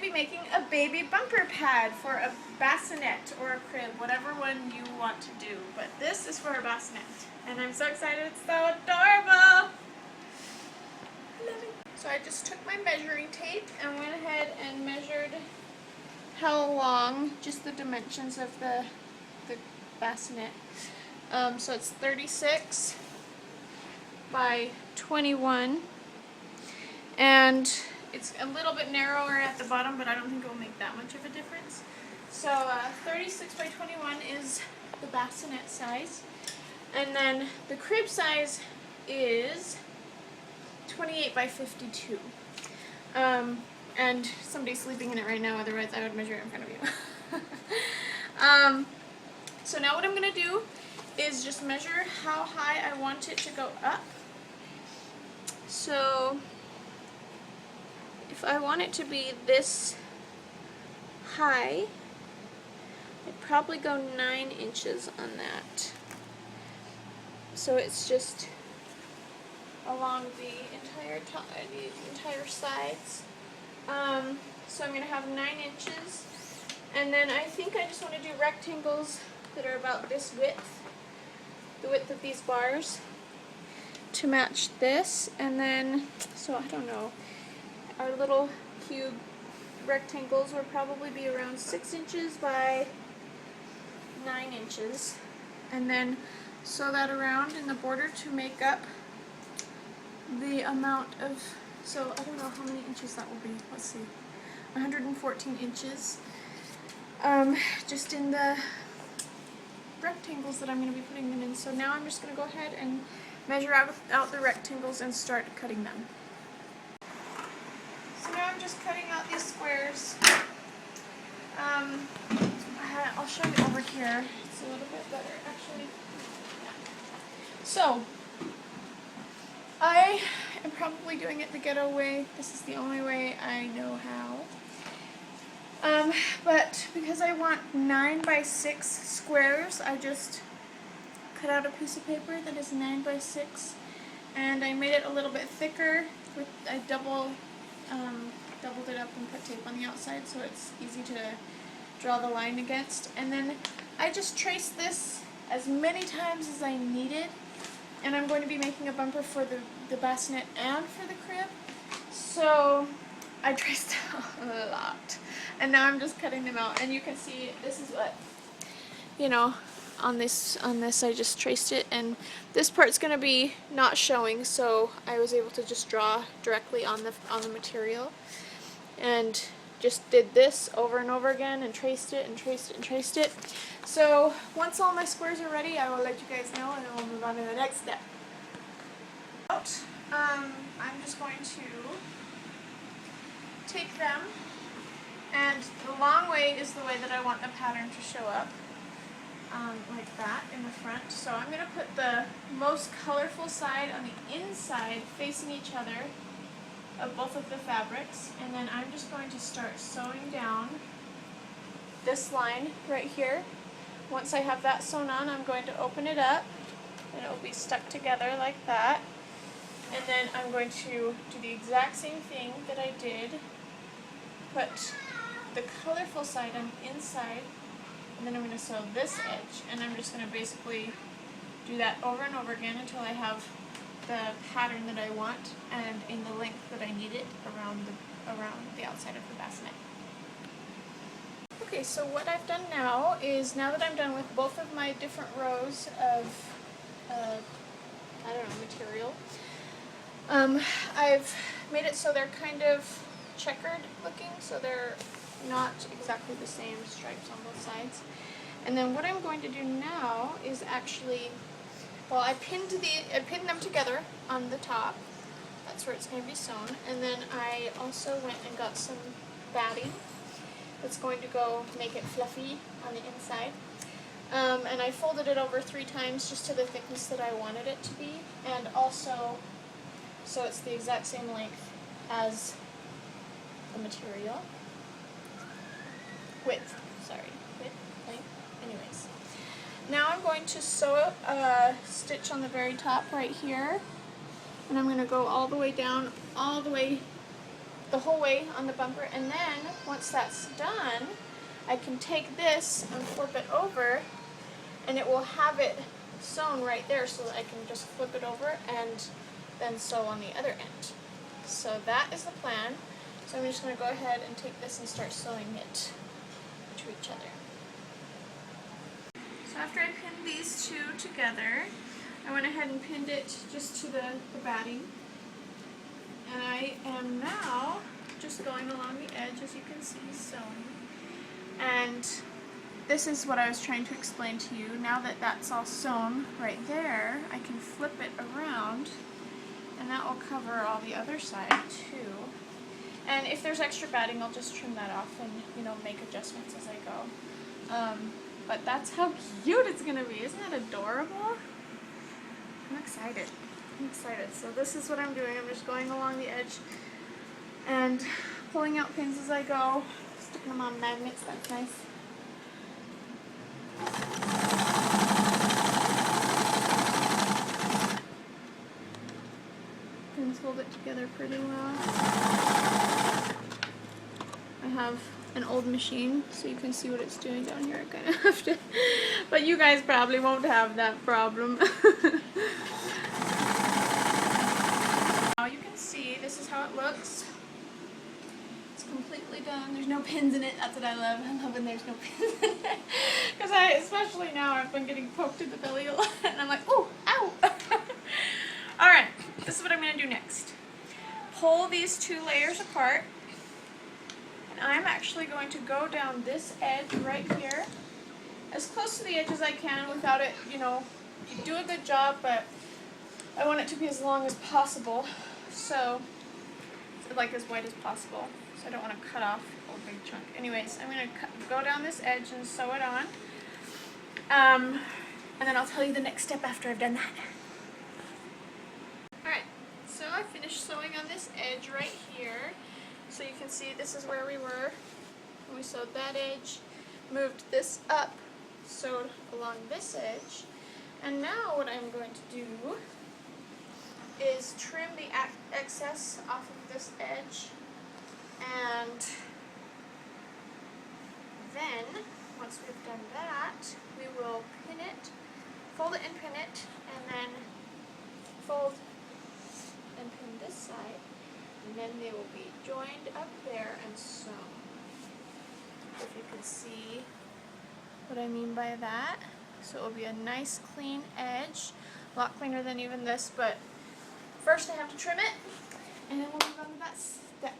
be making a baby bumper pad for a bassinet or a crib, whatever one you want to do. But this is for a bassinet, and I'm so excited. It's so adorable. Love it. So I just took my measuring tape and went ahead and measured how long, just the dimensions of the bassinet. So it's 36 by 21, and it's a little bit narrower at the bottom, but I don't think it will make that much of a difference. So 36 by 21 is the bassinet size, and then the crib size is 28 by 52. And somebody's sleeping in it right now, otherwise I would measure it in front of you. So now what I'm going to do is just measure how high I want it to go up. So if I want it to be this high, I'd probably go 9 inches on that. So it's just along the entire sides. So I'm going to have 9 inches, and then I think I just want to do rectangles that are about this width, the width of these bars, to match this. And then, so I don't know, our little cube rectangles will probably be around 6 inches by 9 inches, and then sew that around in the border to make up the amount of, so I don't know how many inches that will be. Let's see, 114 inches, just in the rectangles that I'm going to be putting them in. So now I'm just going to go ahead and measure out the rectangles and start cutting them. So now I'm just cutting out these squares. I'll show you over here. It's a little bit better, actually. Yeah. So I am probably doing it the ghetto way. This is the only way I know how. But because I want 9 by 6 squares, I just cut out a piece of paper that is 9 by 6, and I made it a little bit thicker. I doubled it up and put tape on the outside so it's easy to draw the line against. And then I just traced this as many times as I needed, and I'm going to be making a bumper for the bassinet and for the crib. So I traced a lot, and now I'm just cutting them out, and you can see this is what, you know, on this I just traced it, and this part's going to be not showing, so I was able to just draw directly on the material, and just did this over and over again and traced it and traced it and traced it. So once all my squares are ready, I will let you guys know, and then we'll move on to the next step. I'm just going to take them, and the long way is the way that I want the pattern to show up, like that in the front. So I'm going to put the most colorful side on the inside facing each other of both of the fabrics, and then I'm just going to start sewing down this line right here. Once I have that sewn on, I'm going to open it up, and it will be stuck together like that. And then I'm going to do the exact same thing that I did, put the colorful side on the inside, and then I'm going to sew this edge, and I'm just going to basically do that over and over again until I have the pattern that I want and in the length that I need it around the outside of the bassinet. Okay, so what I've done now is, now that I'm done with both of my different rows of I don't know, material, I've made it so they're kind of checkered looking, so they're not exactly the same stripes on both sides. And then what I'm going to do now is actually, well, I pinned them together on the top. That's where it's going to be sewn. And then I also went and got some batting that's going to go make it fluffy on the inside. And I folded it over 3 times just to the thickness that I wanted it to be, and also so it's the exact same length as the material. Width, length, anyways. Now I'm going to sew a stitch on the very top right here, and I'm going to go all the way down, all the way the whole way on the bumper, and then once that's done, I can take this and flip it over, and it will have it sewn right there, so that I can just flip it over and then sew on the other end. So that is the plan. So I'm just going to go ahead and take this and start sewing it to each other. So after I pinned these two together, I went ahead and pinned it just to the batting. And I am now just going along the edge, as you can see, sewing. And this is what I was trying to explain to you. Now that that's all sewn right there, I can flip it around, and that will cover all the other side too. And if there's extra batting, I'll just trim that off and, you know, make adjustments as I go. But that's how cute it's gonna be. Isn't that adorable? I'm excited. I'm excited. So this is what I'm doing. I'm just going along the edge and pulling out pins as I go, sticking them on magnets. That's nice. Pins hold it together pretty well. I have an old machine, so you can see what it's doing down here. I kind of have to, but you guys probably won't have that problem. Now you can see this is how it looks. It's completely done. There's no pins in it. That's what I love. I love when there's no pins in it. Because especially now, I've been getting poked in the belly a lot, and I'm like, oh, ow. Alright, this is what I'm going to do next. Pull these two layers apart. And I'm actually going to go down this edge right here, as close to the edge as I can without it, you know, you do a good job, but I want it to be as long as possible, so, like as wide as possible, so I don't want to cut off a whole big chunk. Anyways, I'm going to go down this edge and sew it on, and then I'll tell you the next step after I've done that. Alright, so I finished sewing on this edge right here. So you can see this is where we were when we sewed that edge, moved this up, sewed along this edge, and now what I'm going to do is trim the excess off of this edge, and then once we've done that, we will pin it, fold it and pin it, and then fold and pin this side. And then they will be joined up there and sewn. If you can see what I mean by that. So it will be a nice clean edge. A lot cleaner than even this, but first I have to trim it, and then we'll move on to that step.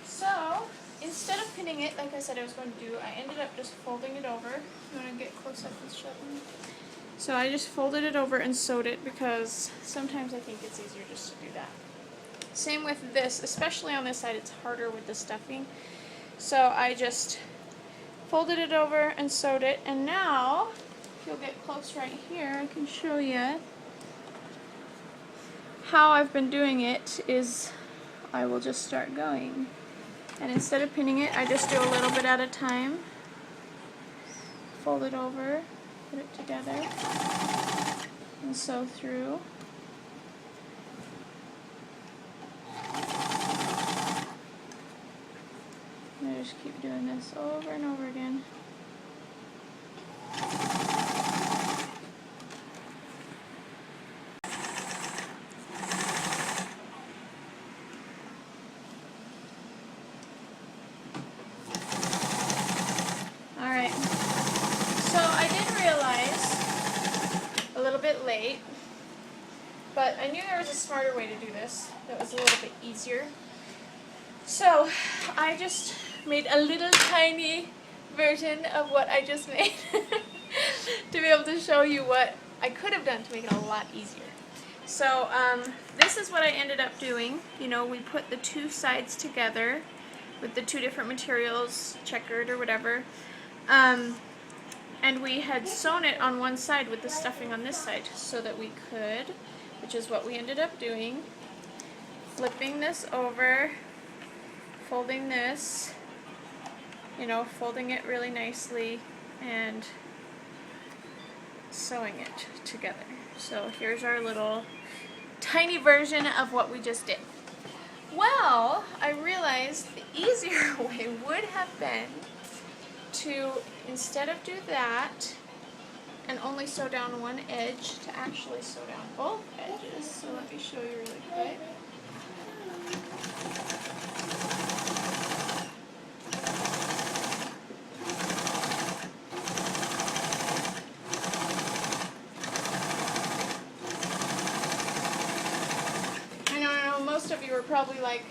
So, instead of pinning it, like I said I was going to do, I ended up just folding it over. You want to get close up and show them? So I just folded it over and sewed it because sometimes I think it's easier just to do that. Same with this, especially on this side, it's harder with the stuffing. So I just folded it over and sewed it, and now, if you'll get close right here, I can show you how I've been doing it is I will just start going. And instead of pinning it, I just do a little bit at a time. Fold it over, put it together, and sew through. And I just keep doing this over and over again. Late, but I knew there was a smarter way to do this that was a little bit easier. So I just made a little tiny version of what I just made to be able to show you what I could have done to make it a lot easier. So this is what I ended up doing. You know, we put the two sides together with the two different materials, checkered or whatever. And we had sewn it on one side with the stuffing on this side so that we could, which is what we ended up doing, flipping this over folding this, you know, folding it really nicely and sewing it together. So here's our little tiny version of what we just did. Well, I realized the easier way would have been to, instead of do that and only sew down one edge, to actually sew down both edges. So let me show you really quick. I know most of you were probably like,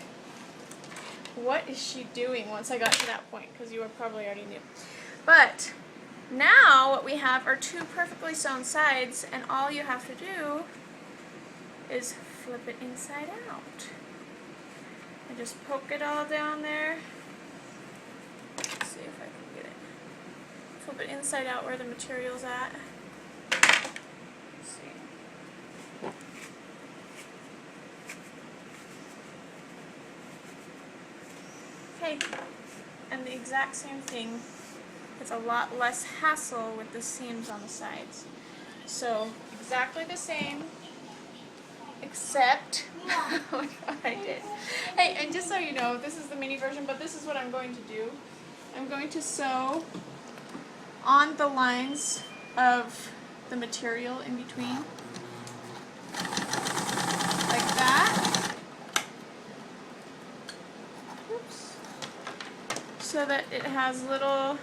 what is she doing once I got to that point? Because you were probably already knew. But now what we have are two perfectly sewn sides, and all you have to do is flip it inside out. And just poke it all down there. Let's see if I can get it. Flip it inside out where the material's at. Let's see. Okay, and the exact same thing. It's a lot less hassle with the seams on the sides. So exactly the same, except what I did. Hey, and just so you know, this is the mini version, but this is what I'm going to do. I'm going to sew on the lines of the material in between, like that. Oops. So that it has little,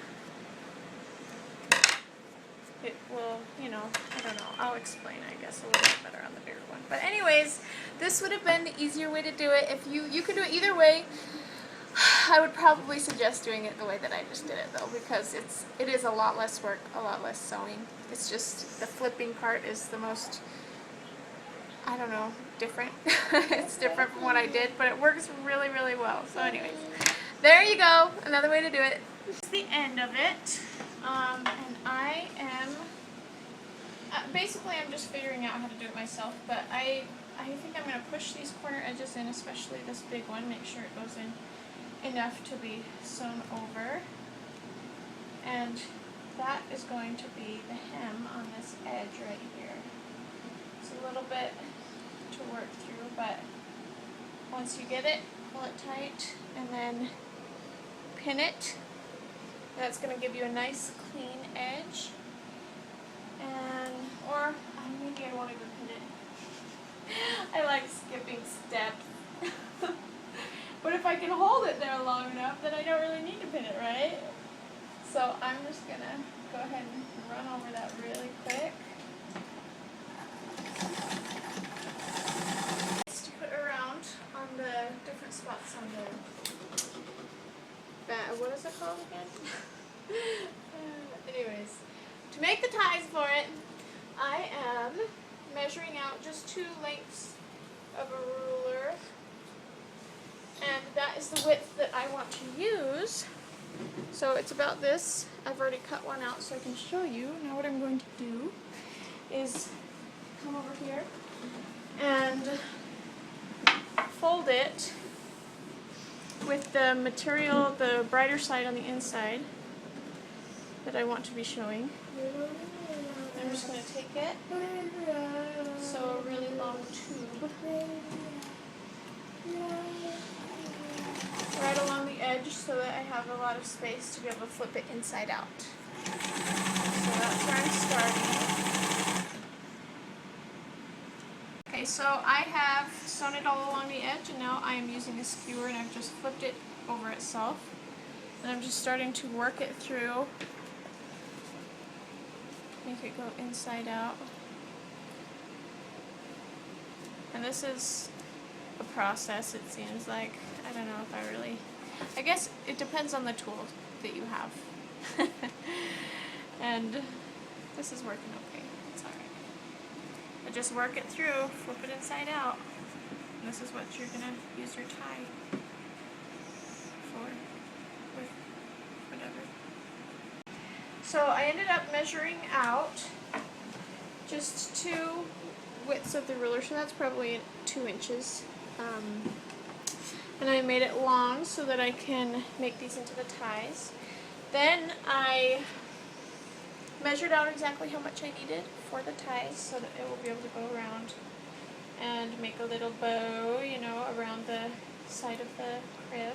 it will, you know, I don't know, I'll explain, I guess, a little bit better on the bigger one. But anyways, this would have been the easier way to do it. If you could do it either way. I would probably suggest doing it the way that I just did it, though, because it is a lot less work, a lot less sewing. It's just the flipping part is the most, I don't know, different. It's different from what I did, but it works really, really well. So anyways, there you go, another way to do it. That's the end of it, and I am, basically I'm just figuring out how to do it myself, but I think I'm going to push these corner edges in, especially this big one, make sure it goes in enough to be sewn over, and that is going to be the hem on this edge right here. It's a little bit to work through, but once you get it, pull it tight and then pin it. That's going to give you a nice clean edge, and or maybe I won't even pin it. I like skipping steps. But if I can hold it there long enough, then I don't really need to pin it, right? So I'm just going to go ahead and run over that really quick. Just to put around on the different spots on the, what is it called again? Anyways, to make the ties for it, I am measuring out just 2 lengths of a ruler. And that is the width that I want to use. So it's about this. I've already cut one out so I can show you. Now what I'm going to do is come over here and fold it with the material, the brighter side on the inside that I want to be showing. I'm just going to take it, sew a really long tube right along the edge so that I have a lot of space to be able to flip it inside out. So that's where I'm starting. Okay, so I have sewn it all along the edge, and now I am using a skewer and I've just flipped it over itself. And I'm just starting to work it through, make it go inside out. And this is a process, it seems like. I don't know if I really, I guess it depends on the tool that you have. And this is working okay, it's alright. But just work it through, flip it inside out. And this is what you're going to use your tie for, with whatever. So I ended up measuring out just 2 widths of the ruler, so that's probably 2 inches. and I made it long so that I can make these into the ties. Then I measured out exactly how much I needed for the ties so that it will be able to go around and make a little bow, you know, around the side of the crib.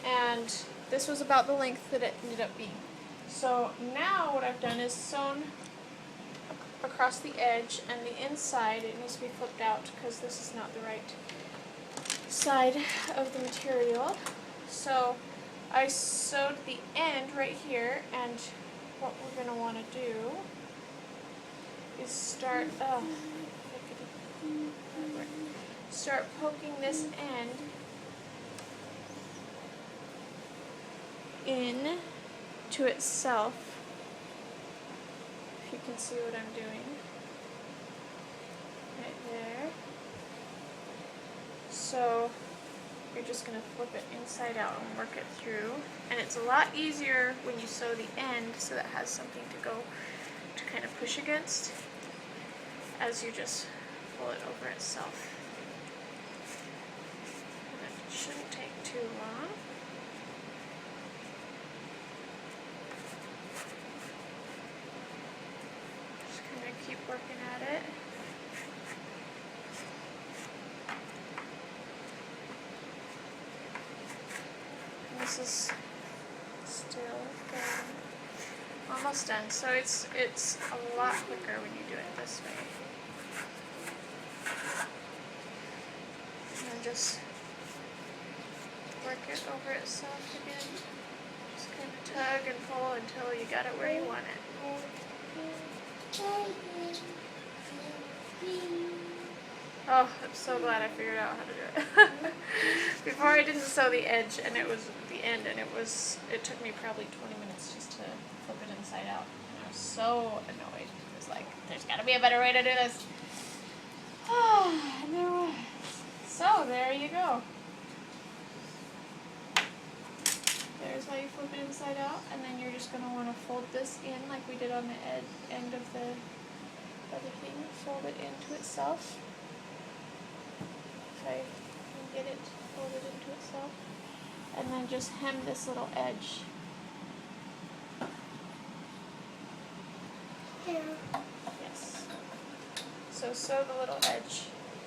And this was about the length that it ended up being. So now what I've done is sewn across the edge, and the inside, it needs to be flipped out because this is not the right side of the material. So I sewed the end right here, and what we're going to want to do is start poking this end in to itself. If you can see what I'm doing right there. So you're just going to flip it inside out and work it through, and it's a lot easier when you sew the end so that it has something to go to kind of push against as you just pull it over itself. And it shouldn't take too long. Just kind of keep working at it. This is still going, almost done. So it's a lot quicker when you do it this way. And then just work it over itself again. Just kind of tug and pull until you got it where you want it. Oh, I'm so glad I figured out how to do it. Before I didn't sew the edge, and it was the end, and it took me probably 20 minutes just to flip it inside out. And I was so annoyed. It was like, there's got to be a better way to do this. And there was. So there you go. There's how you flip it inside out, and then you're just going to want to fold this in like we did on the end of the other thing. Fold it into itself. If I can get it folded into itself. And then just hem this little edge. Yeah. Yes. So sew the little edge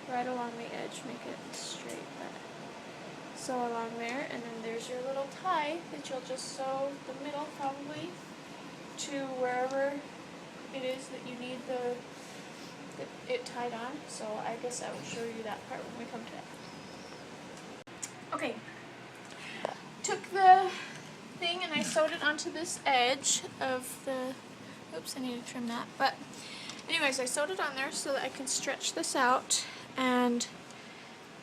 right along the edge, make it straight. Sew along there, and then there's your little tie that you'll just sew the middle probably to wherever it is that you need it tied on. So I guess I will show you that part when we come to it. Okay. Took the thing and I sewed it onto this edge of the, oops, I need to trim that, but anyways, I sewed it on there so that I can stretch this out and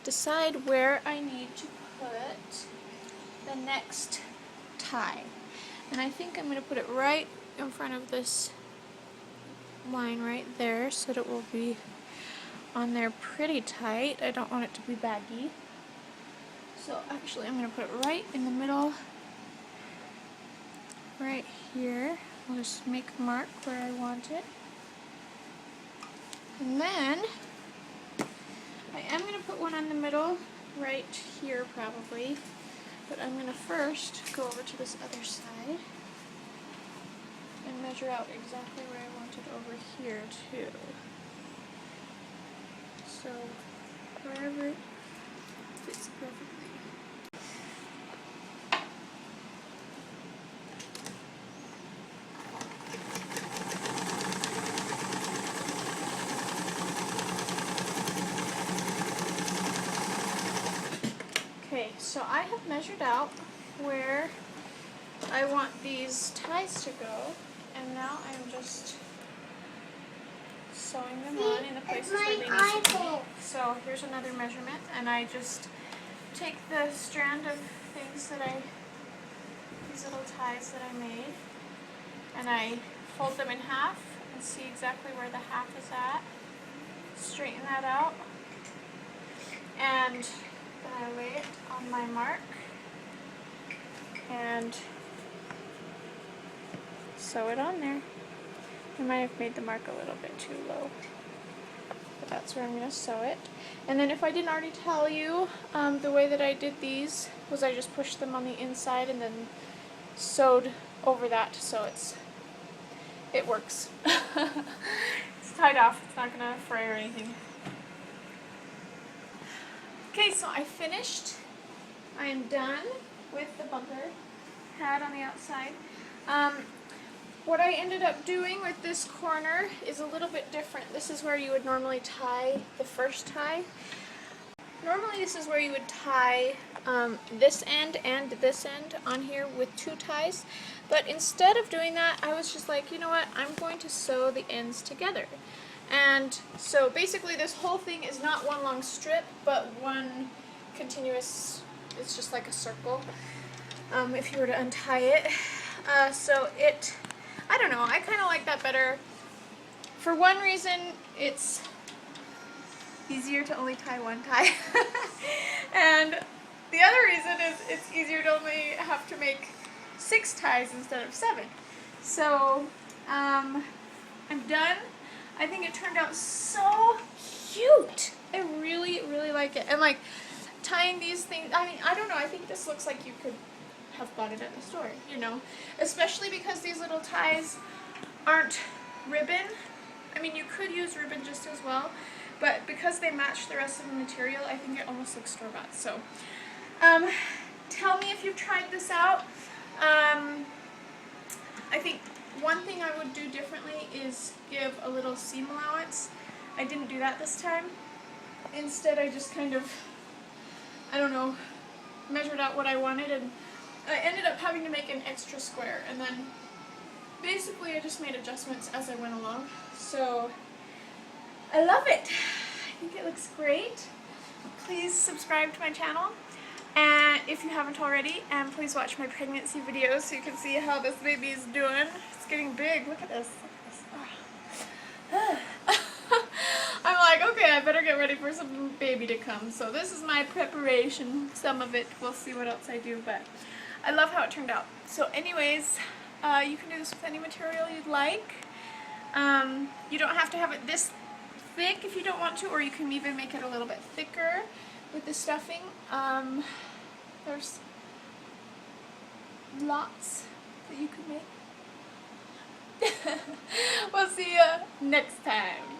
decide where I need to put the next tie. And I think I'm going to put it right in front of this line right there so that it will be on there pretty tight. I don't want it to be baggy. So actually I'm going to put it right in the middle, right here. I'll just make a mark where I want it. And then I am going to put one on the middle right here probably, but I'm going to first go over to this other side and measure out exactly where I want it over here too. So wherever it fits perfectly. Okay, so I have measured out where I want these ties to go, and now I'm just sewing them on in the places where they need to be. So here's another measurement, and I just take the strand of things that these little ties that I made, and I fold them in half and see exactly where the half is at. Straighten that out, and then I lay it on my mark and sew it on there. I might have made the mark a little bit too low, that's where I'm going to sew it. And then if I didn't already tell you, the way that I did these was I just pushed them on the inside and then sewed over that so it works. It's tied off, it's not going to fray or anything. Okay, so I finished. I am done with the bumper pad on the outside. What I ended up doing with this corner is a little bit different. This is where you would normally tie the first tie. Normally this is where you would tie this end and this end on here with 2 ties, but instead of doing that, I was just like, you know what, I'm going to sew the ends together. And so basically this whole thing is not one long strip, but one continuous, it's just like a circle, if you were to untie it. So I don't know, I kind of like that better. For one reason, it's easier to only tie one tie. And the other reason is it's easier to only have to make 6 ties instead of 7. So, I'm done. I think it turned out so cute. I really, really like it. And like, tying these things, I mean, I don't know, I think this looks like you could have bought it at the store, you know, especially because these little ties aren't ribbon. I mean, you could use ribbon just as well, but because they match the rest of the material, I think it almost looks store-bought. So, tell me if you've tried this out. I think one thing I would do differently is give a little seam allowance. I didn't do that this time. Instead, I just kind of, I don't know, measured out what I wanted, and I ended up having to make an extra square, and then basically I just made adjustments as I went along. So I love it. I think it looks great. Please subscribe to my channel, and if you haven't already, and please watch my pregnancy videos so you can see how this baby is doing. It's getting big. Look at this. I'm like, okay, I better get ready for some baby to come. So this is my preparation. Some of it, we'll see what else I do, but I love how it turned out. So anyways, you can do this with any material you'd like. You don't have to have it this thick if you don't want to, or you can even make it a little bit thicker with the stuffing. There's lots that you can make. We'll see you next time.